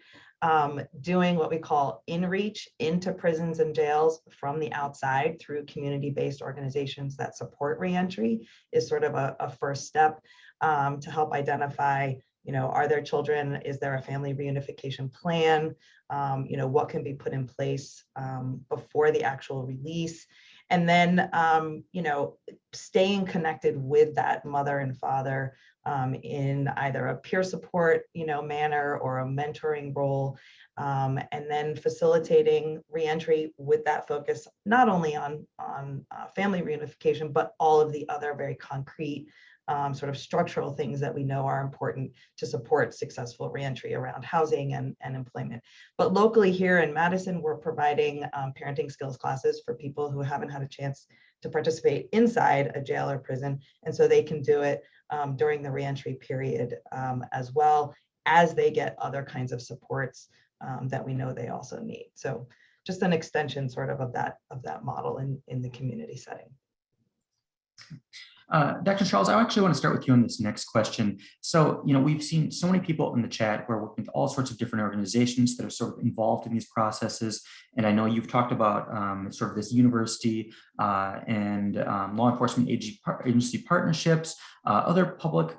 doing what we call in-reach into prisons and jails from the outside through community-based organizations that support reentry is sort of a first step to help identify, are there children? Is there a family reunification plan? What can be put in place before the actual release? And then, staying connected with that mother and father in either a peer support, manner or a mentoring role, and then facilitating reentry with that focus, not only on family reunification, but all of the other very concrete sort of structural things that we know are important to support successful reentry around housing and employment. But locally here in Madison, we're providing parenting skills classes for people who haven't had a chance to participate inside a jail or prison. And so they can do it during the reentry period as well as they get other kinds of supports that we know they also need. So just an extension sort of that model in the community setting. Dr. Charles, I actually want to start with you on this next question. So, we've seen so many people in the chat who are working with all sorts of different organizations that are sort of involved in these processes. And I know you've talked about sort of this university and law enforcement agency partnerships, other public,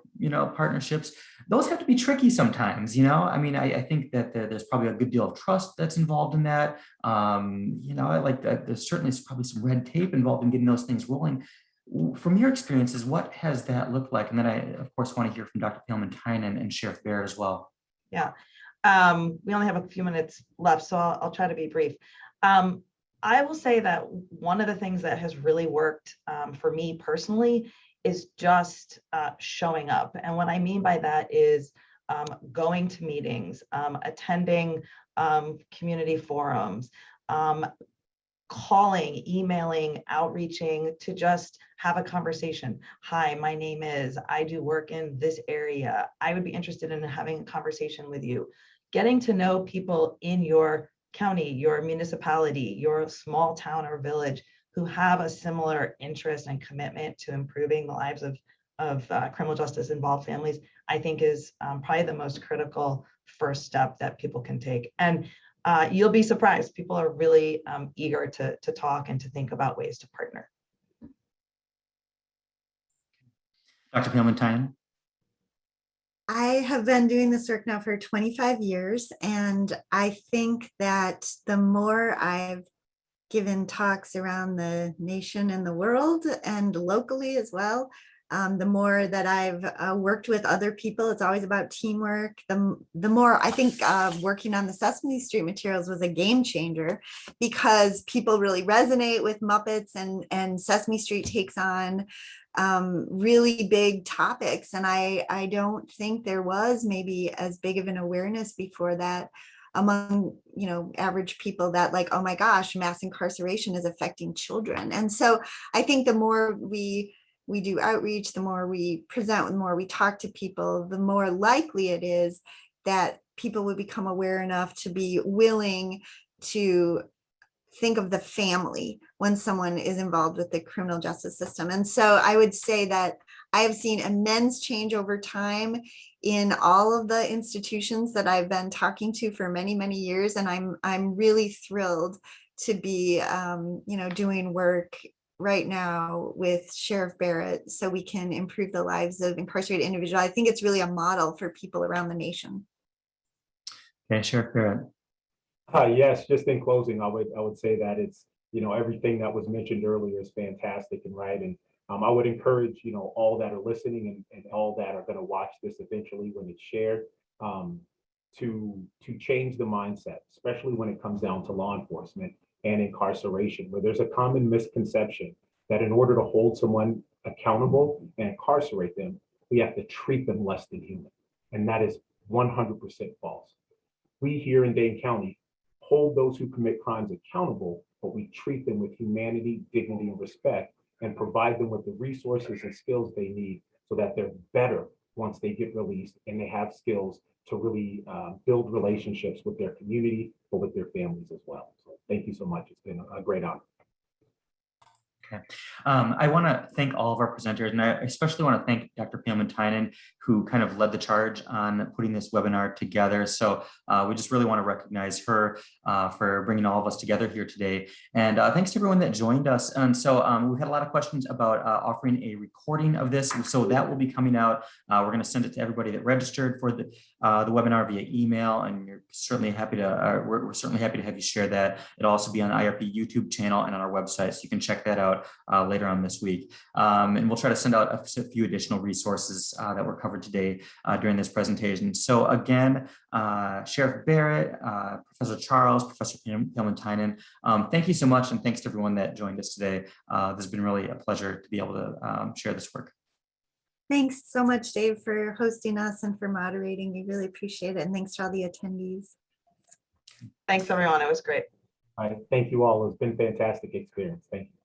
partnerships. Those have to be tricky sometimes, I mean, I think that there's probably a good deal of trust that's involved in that. I like that there's certainly probably some red tape involved in getting those things rolling. From your experiences, what has that looked like? And then I, of course, want to hear from Dr. Poehlmann-Tynan and Sheriff Barrett as well. Yeah, we only have a few minutes left, so I'll try to be brief. I will say that one of the things that has really worked for me personally is just showing up. And what I mean by that is going to meetings, attending community forums, calling, emailing, outreaching to just have a conversation. Hi, my name is, I do work in this area. I would be interested in having a conversation with you. Getting to know people in your county, your municipality, your small town or village who have a similar interest and commitment to improving the lives of criminal justice involved families, I think is probably the most critical first step that people can take. And you'll be surprised. People are really eager to talk and to think about ways to partner. Dr. Poehlmann-Tynan. I have been doing this work now for 25 years, and I think that the more I've given talks around the nation and the world and locally as well, the more that I've worked with other people, it's always about teamwork. The more I think working on the Sesame Street materials was a game changer, because people really resonate with Muppets, and Sesame Street takes on really big topics. And I don't think there was maybe as big of an awareness before that among, average people that like, oh my gosh, mass incarceration is affecting children. And so I think the more we do outreach, the more we present, the more we talk to people, the more likely it is that people would become aware enough to be willing to think of the family when someone is involved with the criminal justice system. And so I would say that I have seen immense change over time in all of the institutions that I've been talking to for many, many years. And I'm really thrilled to be, doing work right now with Sheriff Barrett so we can improve the lives of incarcerated individuals. I think it's really a model for people around the nation. Okay, Sheriff Barrett. Yes, just in closing, I would say that it's, everything that was mentioned earlier is fantastic and right. And I would encourage, all that are listening and all that are going to watch this eventually when it's shared, to change the mindset, especially when it comes down to law enforcement and incarceration, where there's a common misconception that in order to hold someone accountable and incarcerate them, we have to treat them less than human. And that is 100% false. We here in Dane County hold those who commit crimes accountable, but we treat them with humanity, dignity, and respect, and provide them with the resources and skills they need so that they're better once they get released and they have skills to really build relationships with their community, but with their families as well. So thank you so much. It's been a great honor. Okay. I want to thank all of our presenters, and I especially want to thank Dr. Poehlmann-Tynan, who kind of led the charge on putting this webinar together. So we just really want to recognize her for bringing all of us together here today. And thanks to everyone that joined us. And so we had a lot of questions about offering a recording of this. So that will be coming out. We're going to send it to everybody that registered for the webinar via email, and you're certainly happy to, we're certainly happy to have you share that. It'll also be on the IRP YouTube channel and on our website, so you can check that out later on this week. And we'll try to send out a few additional resources that were covered today during this presentation. So again, Sheriff Barrett, Professor Charles, Professor Poehlmann-Tynan, thank you so much, and thanks to everyone that joined us today. This has been really a pleasure to be able to share this work. Thanks so much, Dave, for hosting us and for moderating. We really appreciate it. And thanks to all the attendees. Thanks, everyone. It was great. Thank you all. It's been a fantastic experience. Thank you.